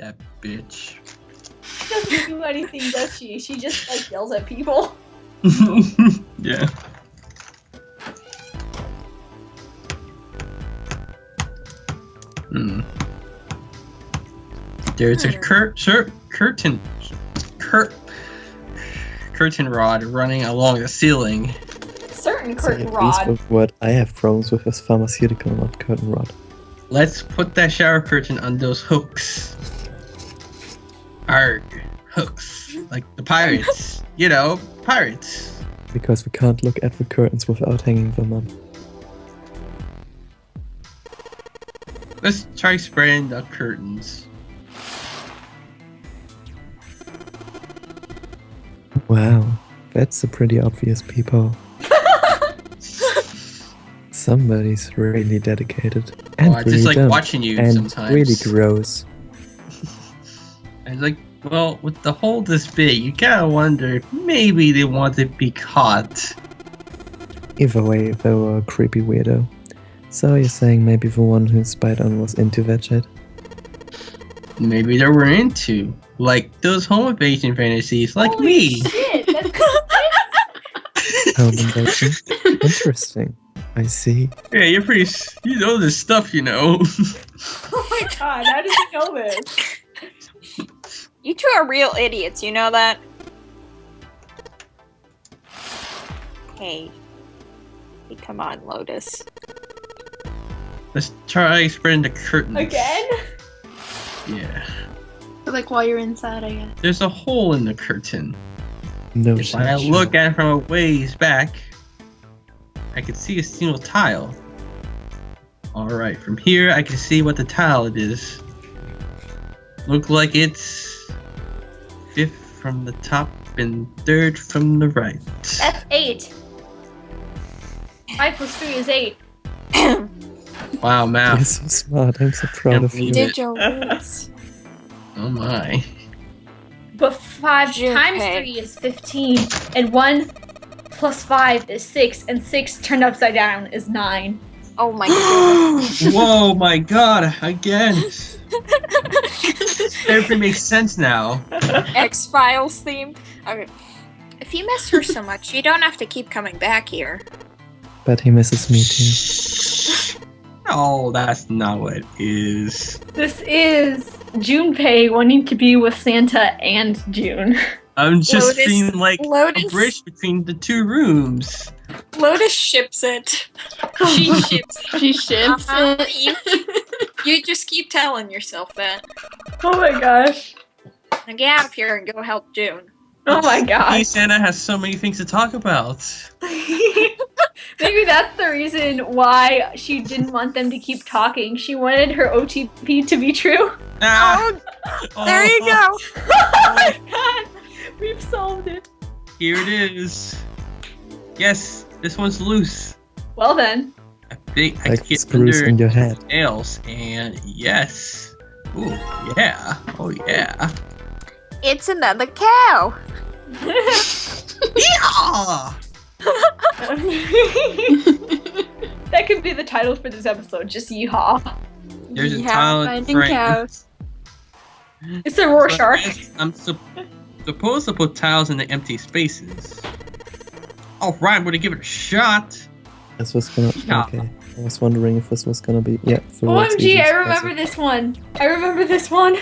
That bitch. She doesn't do anything, does she? She just like yells at people. Yeah. There's a curtain rod running along the ceiling. Certain See, curtain at least rod. with what I have problems with is pharmaceutical, not curtain rod. Let's put that shower curtain on those hooks. Arg. Hooks. Like the pirates. You know, pirates. Because we can't look at the curtains without hanging them up. Let's try spraying the curtains. Wow, that's a pretty obvious people. Somebody's really dedicated. And I really just like dumb. watching you and sometimes. really gross. I was like, well, with the hole this big, you gotta wonder if maybe they want to be caught. Either way, they were a creepy weirdo. So you're saying maybe the one who spied on was into that shit? Maybe they were into, like, those home invasion fantasies, like Holy me. Shit, that's Home invasion? Interesting. I see. Yeah, you know this stuff, you know. oh my god, how did you know this? You two are real idiots, you know that? Hey. Hey, come on, Lotus. Let's try spreading the curtains. Again? Yeah. But like while you're inside, I guess. There's a hole in the curtain. No If shit. I look at it from a ways back, I can see a single tile. Alright, from here I can see what the tile it is. Look like it's 5th from the top and 3rd from the right. That's 8. 5 plus 3 is 8. Wow, You're math. so smart. I'm so proud Can't of you. believe it. Did your words. Oh my. But 5 Junpei. times 3 is 15. And 1 plus 5 is 6. And 6 turned upside down is 9. Oh my god. Whoa, my god, again. Everything makes sense now. X-Files themed. Okay. If you miss her so much, you don't have to keep coming back here. But he misses me too. Oh, that's not what it is. This is Junpei wanting to be with Santa and June. I'm just Lotus- seeing like Lotus- a bridge between the two rooms. Lotus ships it. She ships it. She ships Uh-huh. it. You just keep telling yourself that. Oh my gosh. Now get out of here and go help June. Oh my Hey, gosh. Santa has so many things to talk about. Maybe that's the reason why she didn't want them to keep talking. She wanted her OTP to be true. Ah, Oh, there you go. Oh my god. We've solved it. Here it is. Yes, this one's loose. Well then. I think I Like can get screws under in your head. nails, and yes. Ooh, yeah. Oh yeah. It's another cow. Yeah. That could be the title for this episode, just yeehaw. There's a Yeah, tile finding right. cows. It's a Rorschach. I'm supposed to put tiles in the empty spaces. All right, I'm gonna give it a shot. This was gonna. Yeah. Okay. I was wondering if this was gonna be. Yeah. the world's OMG, easiest I remember this one. I remember this one.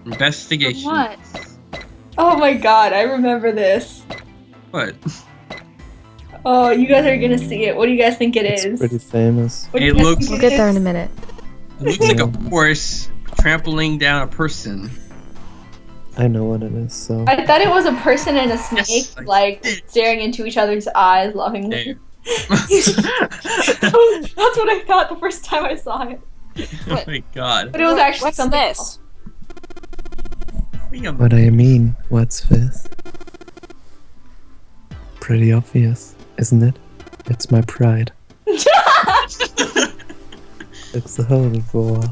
Investigation. What? Oh my god, I remember this. What? Oh, you guys are gonna see it. What do you guys think it It's is? pretty famous. What do you It guys looks- think We'll it get there in a is? minute. It looks like a horse trampling down a person. I know what it is. So I thought it was a person and a snake, Yes, I like, did. staring into each other's eyes lovingly. There. That's what I thought the first time I saw it. Oh my god. But it was actually What's something this? else. what do you mean? What's this? Pretty obvious, isn't it? It's my pride. It's the hole in the wall.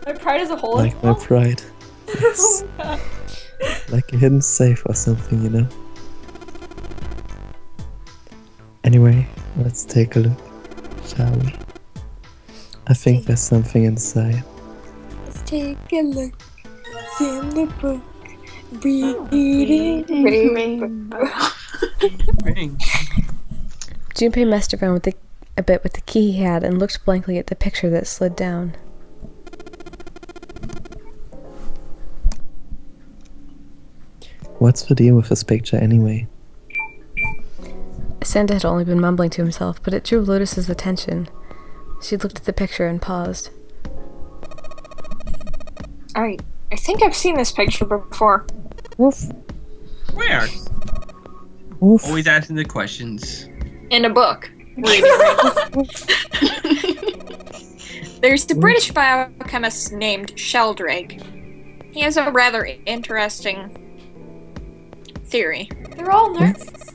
My pride is a hole in Like the my wall. pride. Yes. Oh my god. Like a hidden safe or something, you know? Anyway, let's take a look, shall we? I think there's something inside. Let's take a look. in the book. Reading rainbow. Ring. Junpei messed around a bit with the key he had and looked blankly at the picture that slid down. What's the deal with this picture anyway? Santa had only been mumbling to himself, but it drew Lotus's attention. She looked at the picture and paused. I think I've seen this picture before. Woof. Where? Woof. Always asking the questions. In a book. Reading rainbow. There's the British biochemist named Sheldrake. He has a rather interesting theory. They're all nerds.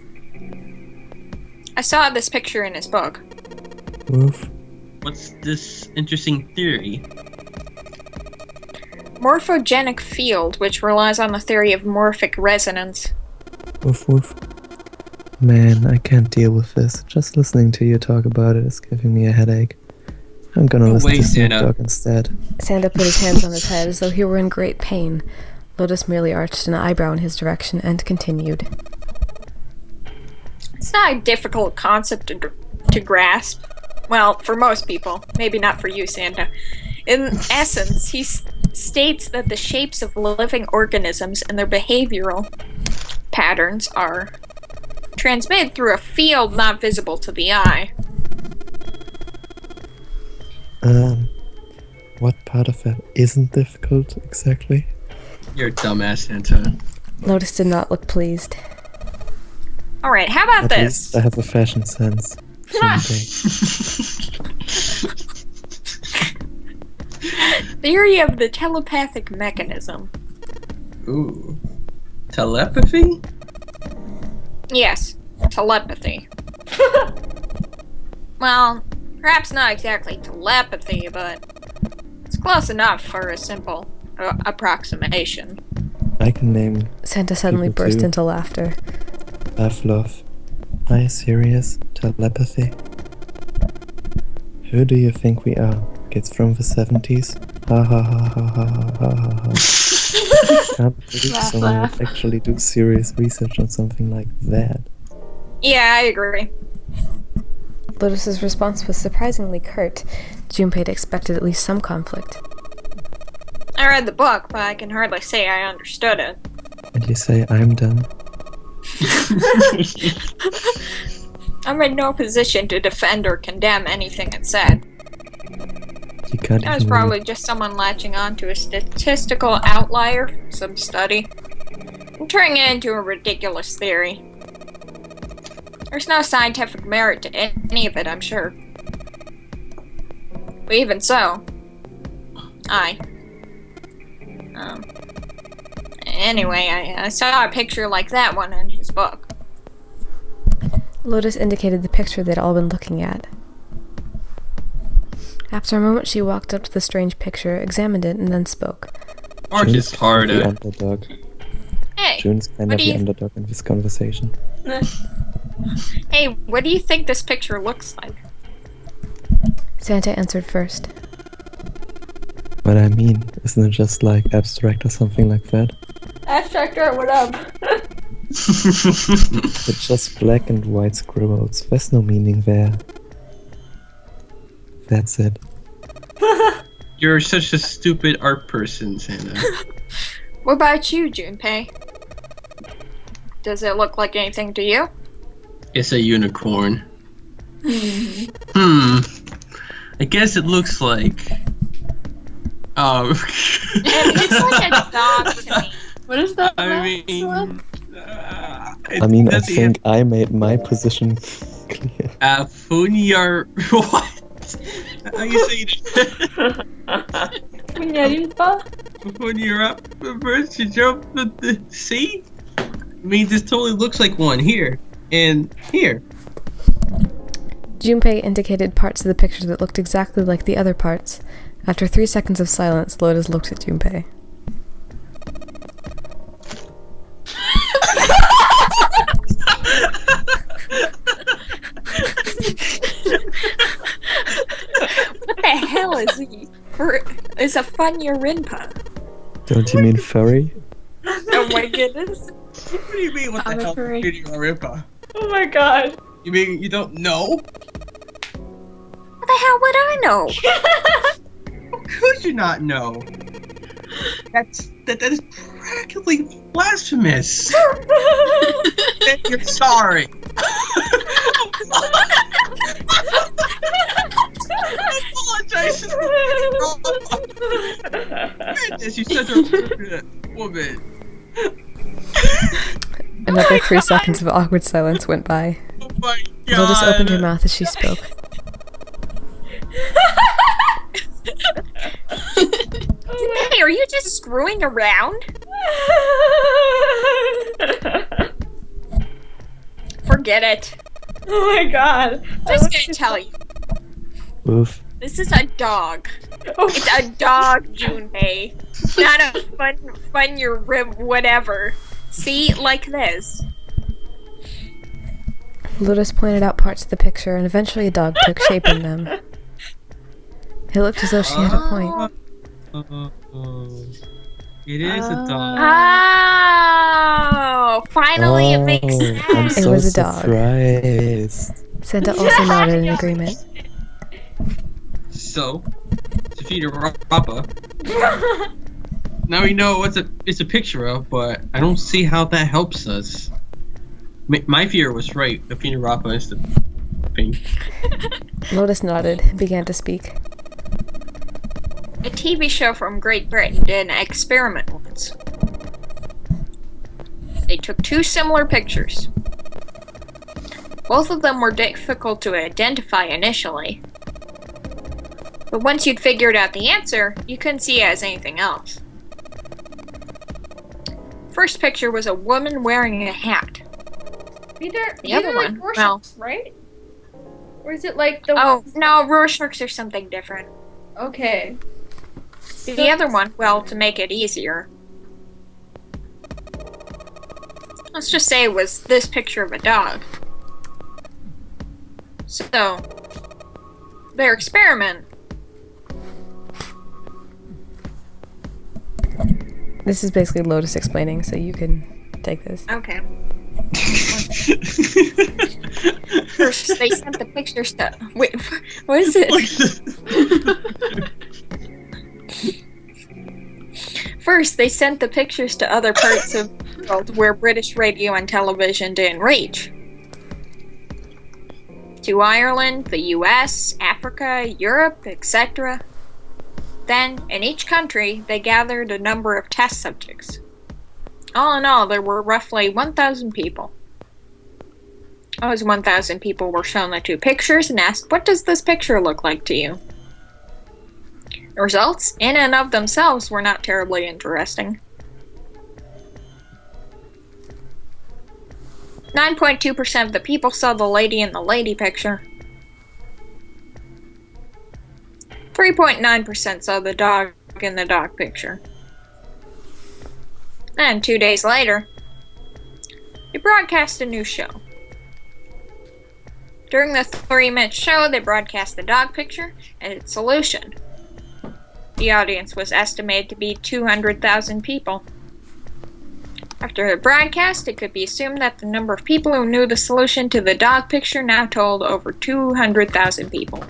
I saw this picture in his book. Woof. What's this interesting theory? Morphogenic field, which relies on the theory of morphic resonance. Woof woof. Man, I can't deal with this. Just listening to you talk about it is giving me a headache. I'm gonna No listen way, to Snoop Santa. Dogg instead. Santa put his hands on his head as though he were in great pain. Lotus merely arched an eyebrow in his direction and continued. It's not a difficult concept to grasp. Well, for most people. Maybe not for you, Santa. In essence, he states that the shapes of living organisms and their behavioral patterns are transmitted through a field not visible to the eye. What part of that isn't difficult exactly? You're a dumbass, Santa. Lotus did not look pleased. Alright, how about At this? least I have a fashion sense. Junpei. Theory of the telepathic mechanism. Ooh. Telepathy? Yes, telepathy. Well, perhaps not exactly telepathy, but it's close enough for a simple approximation. I can name Santa suddenly People burst too. into laughter. Pavlov. Are you serious? Telepathy? Who do you think we are? Kids from the 70s? Ha ha ha ha ha ha ha ha ha. Can't believe Laugh, someone laugh. would actually do serious research on something like that. Yeah, I agree. Lotus's response was surprisingly curt. Junpei had expected at least some conflict. I read the book, but I can hardly say I understood it. And you say I'm dumb? I'm in no position to defend or condemn anything it said. You can't That was even probably just someone latching on to a statistical outlier from some study and turning it into a ridiculous theory. There's no scientific merit to any of it, I'm sure. But even so, anyway, I saw a picture like that one in his book. Lotus indicated the picture they'd all been looking at. After a moment, she walked up to the strange picture, examined it, and then spoke. Or June's just kind of the harder. underdog. Hey, June's kind what of do the you- underdog in this conversation. hey, what do you think this picture looks like? Santa answered first. But I mean, isn't it just like abstract or something like that? Abstract art, what up? It's just black and white scribbles. There's no meaning there. That's it. You're such a stupid art person, Santa. What about you, Junpei? Does it look like anything to you? It's a unicorn. I guess it looks like. It's like a dog to me. What is that? I mean, I think I made my position clear. Funyar. What? How you say that? FUNYARINPA? When you're up first, you jump the sea. I mean, this totally looks like one here and here. Junpei indicated parts of the picture that looked exactly like the other parts. After 3 seconds of silence, Lotus looked at Junpei. What the hell is he? Is a FUNYARINPA? Don't you mean furry? Oh my goodness. What do you mean? What the hell? Arbitrary. FUNYARINPA? Oh my god. You mean you don't know? What the hell would I know? How could you not know? That is practically blasphemous. And you're sorry. I apologize. Goodness, you said a woman. Another 3 seconds of awkward silence went by. Oh my god. Lotus opened her mouth as she spoke. Hey, are you just screwing around? Forget it. Oh my god. Just gonna tell you. Oof. This is a dog. Oh, It's a dog, Junpei. Not a fun your rib whatever. See, like this. Lotus pointed out parts of the picture, and eventually a dog took shape in them. It looked as though she had a point. It is a dog. Oh, finally it makes sense. I'm It so was a dog. surprised. Santa also nodded in agreement. So, FUNYARINPA. Now we know what it's a picture of, but I don't see how that helps us. My fear was right. The FUNYARINPA is the thing. Lotus nodded and began to speak. A TV show from Great Britain did an experiment once. They took 2 similar pictures. Both of them were difficult to identify initially. But once you'd figured out the answer, you couldn't see it as anything else. First picture was a woman wearing a hat. the The other like one, Rorschachs, right? Or is it like the Oh, no, Rorschachs are something different. Okay. The other one, well, to make it easier, let's just say it was this picture of a dog. So, their experiment. This is basically Lotus explaining, so you can take this. Okay. First, they sent the pictures to. Wait, what is it? First, they sent the pictures to other parts of the world where British radio and television didn't reach. To Ireland, the US, Africa, Europe, etc. Then, in each country, they gathered a number of test subjects. All in all, there were roughly 1,000 people. Those 1,000 people were shown the 2 pictures and asked, "What does this picture look like to you?" The results, in and of themselves, were not terribly interesting. 9.2% of the people saw the lady in the lady picture. 3.9% saw the dog in the dog picture. And 2 days later, they broadcast a new show. During the 3-minute show, they broadcast the dog picture and its solution. The audience was estimated to be 200,000 people. After the broadcast, it could be assumed that the number of people who knew the solution to the dog picture now totaled over 200,000 people.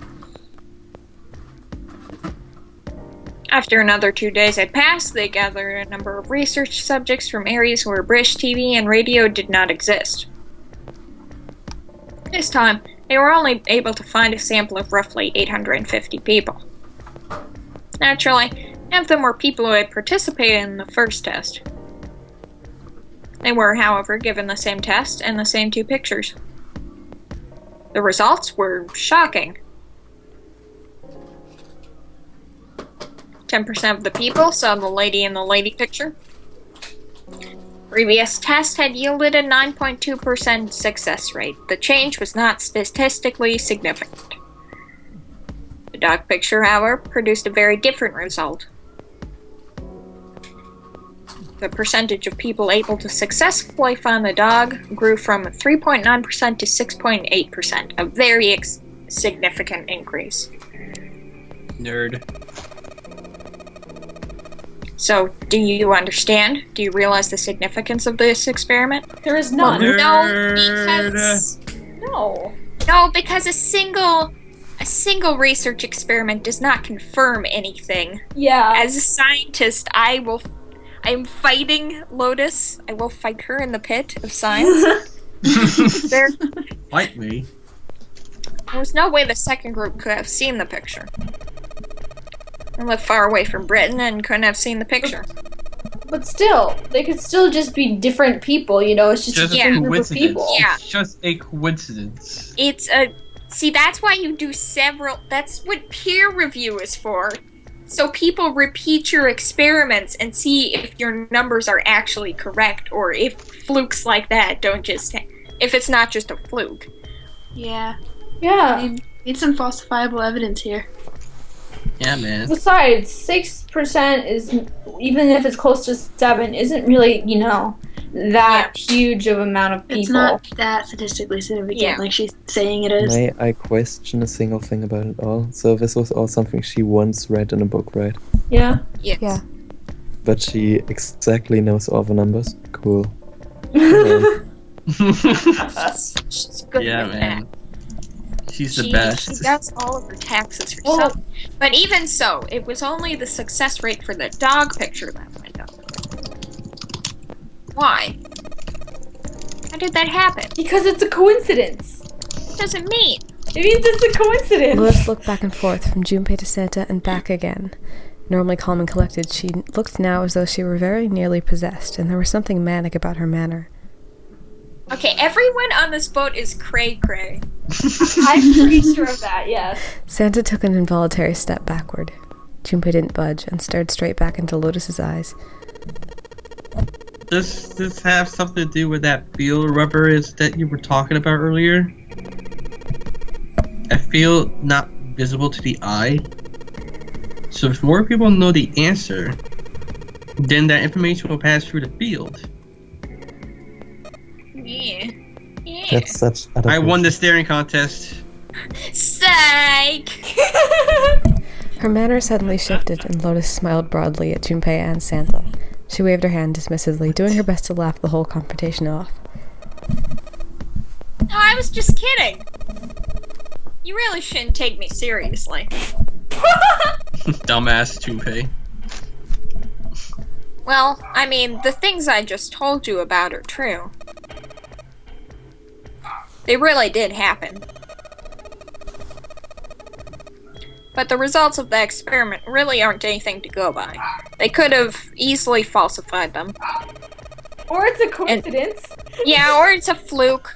After another 2 days had passed, they gathered a number of research subjects from areas where British TV and radio did not exist. This time, they were only able to find a sample of roughly 850 people. Naturally, none of them were people who had participated in the first test. They were, however, given the same test and the same 2 pictures. The results were shocking. 10% of the people saw the lady in the lady picture. Previous tests had yielded a 9.2% success rate. The change was not statistically significant. The dog picture, however, produced a very different result. The percentage of people able to successfully find the dog grew from 3.9% to 6.8%, a very significant increase. Nerd. So, do you understand? Do you realize the significance of this experiment? There is none. No, because a single research experiment does not confirm anything. Yeah. As a scientist, I am fighting Lotus. I will fight her in the pit of science. There Fight me. was no way the second group could have seen the picture. I live far away from Britain and couldn't have seen the picture. But still, they could still just be different people, you know? It's just a different group of people. Yeah. It's just a coincidence. See, that's why you do several. That's what peer review is for. So people repeat your experiments and see if your numbers are actually correct, or if flukes like that don't just. If it's not just a fluke. Yeah. Yeah. Need some falsifiable evidence here. Yeah, man. Besides, 6% is, even if it's close to 7, isn't really, you know, that huge of amount of people. It's not that statistically significant like she's saying it is. May I question a single thing about it all? So this was all something she once read in a book, right? Yeah. Yes. Yeah. But she exactly knows all the numbers? Cool. She's good Yeah, with man. that. She's the best. She does all of her taxes herself. But even so, it was only the success rate for the dog picture that went up. Why? How did that happen? Because it's a coincidence. What does it mean? It means it's a coincidence. Lotus looked back and forth from Junpei to Santa and back again. Normally calm and collected, she looked now as though she were very nearly possessed, and there was something manic about her manner. Okay, everyone on this boat is cray-cray. I'm pretty sure of that, yes. Santa took an involuntary step backward. Junpei didn't budge and stared straight back into Lotus's eyes. Does this have something to do with that feel rubber is that you were talking about earlier? A feel not visible to the eye. So if more people know the answer, then that information will pass through the field. Yeah. That's such. I won the staring contest. Psych! Her manner suddenly shifted, and Lotus smiled broadly at Junpei and Santa. She waved her hand dismissively, doing her best to laugh the whole confrontation off. No, I was just kidding. You really shouldn't take me seriously. Dumbass Junpei. Well, I mean, the things I just told you about are true. They really did happen. But the results of the experiment really aren't anything to go by. They could have easily falsified them. Or it's a coincidence. Yeah, or it's a fluke.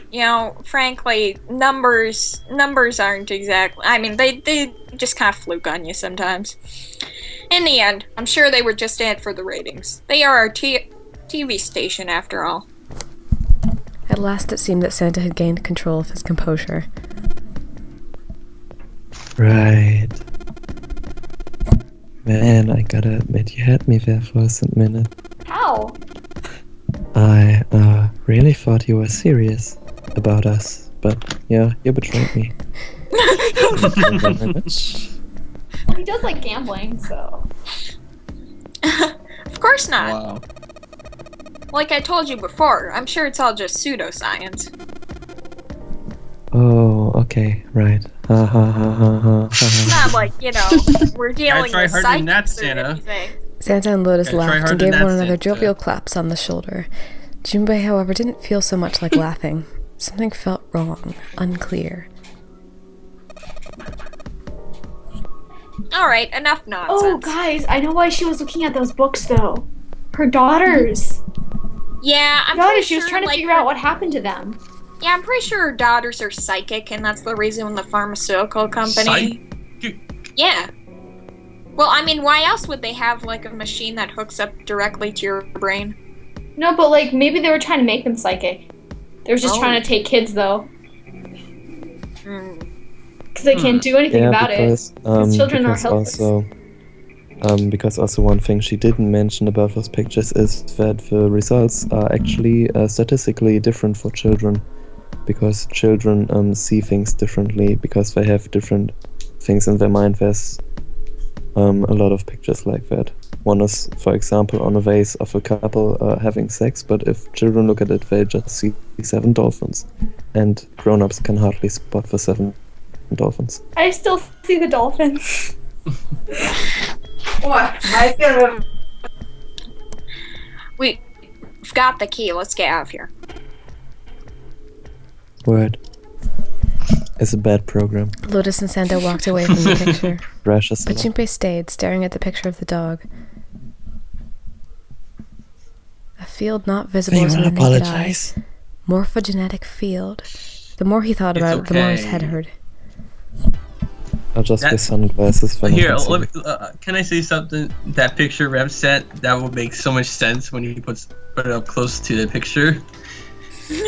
You know, frankly, numbers aren't exactly... I mean, they just kind of fluke on you sometimes. In the end, I'm sure they were just in it for the ratings. They are our TV station, after all. At last it seemed that Santa had gained control of his composure. Right. Man, I gotta admit, you had me there for a minute. How? I really thought you were serious about us, but yeah, you betrayed me. Thank you very much. Well, he does like gambling, so... Of course not. Wow. Like I told you before, I'm sure it's all just pseudoscience. Oh, okay, right. Ha ha ha ha ha It's ha. not like, you know, we're dealing try with harder than that, psychics or Santa. anything. Santa and Lotus Gotta try laughed harder and gave than one that, another Santa. jovial claps on the shoulder. Junpei, however, didn't feel so much like laughing. Something felt wrong, unclear. Alright, enough nonsense. Oh, guys, I know why she was looking at those books, though. Her daughters. Yeah, I'm Daughters, pretty she was sure, trying to like, figure out what happened to them. Yeah, I'm pretty sure her daughters are psychic, and that's the reason the pharmaceutical company... Yeah. Well, I mean, why else would they have, like, a machine that hooks up directly to your brain? No, but, like, maybe they were trying to make them psychic. They were just Oh. trying to take kids, though. Hmm. Because they can't do anything Yeah, about because, it. Children are because helpless. because also one thing she didn't mention about those pictures is that the results are actually statistically different for children, because children see things differently because they have different things in their mind. There's a lot of pictures like that. one is, for example, on a vase of a couple having sex, but if children look at it, they just see 7 dolphins. And grown-ups can hardly spot the 7 dolphins. I still see the dolphins. What? I still We've got the key. Let's get out of here. Word. It's a bad program. Lotus and Santa walked away from the picture, Precious. but Junpei stayed, staring at the picture of the dog. A field not visible to the naked eye. Morphogenetic field. The more he thought about it, the more his head hurt. Adjust your sunglasses for Here, nothing. let me, can I say something? That picture Rev sent, that would make so much sense when he put it up close to the picture.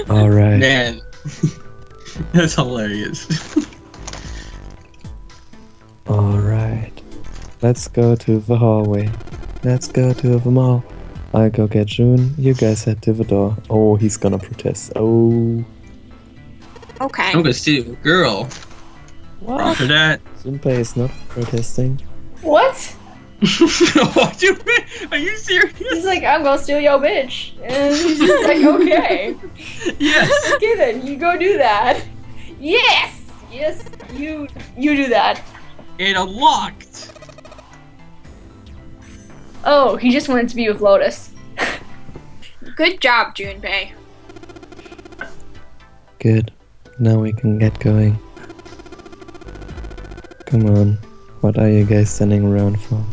Alright. Man, that's hilarious. Alright. Let's go to the hallway. Let's go to the mall. I'll go get June. You guys head to the door. Oh, he's gonna protest. Oh. Okay. I'm gonna see a girl. After that. Junpei is not protesting. What? What you mean? Are you serious? He's like, I'm gonna steal your bitch. And he's just like, okay. Yes. Okay then, you go do that. Yes! Yes, you do that. It unlocked. Oh, he just wanted to be with Lotus. Good job, Junpei. Good. Now we can get going. Come on. What are you guys standing around for?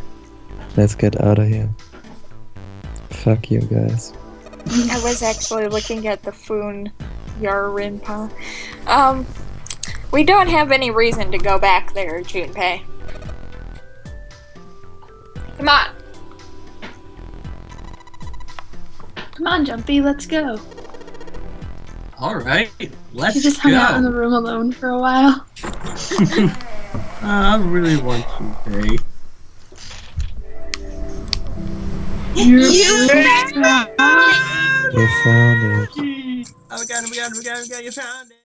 Let's get out of here. Fuck you guys. I was actually looking at the FUNYARINPA. We don't have any reason to go back there, Junpei. Come on. Come on, Jumpy, let's go. Alright, let's She just go. hung out in the room alone for a while. I really want to pay. You You found it. Oh, we got it, you found it.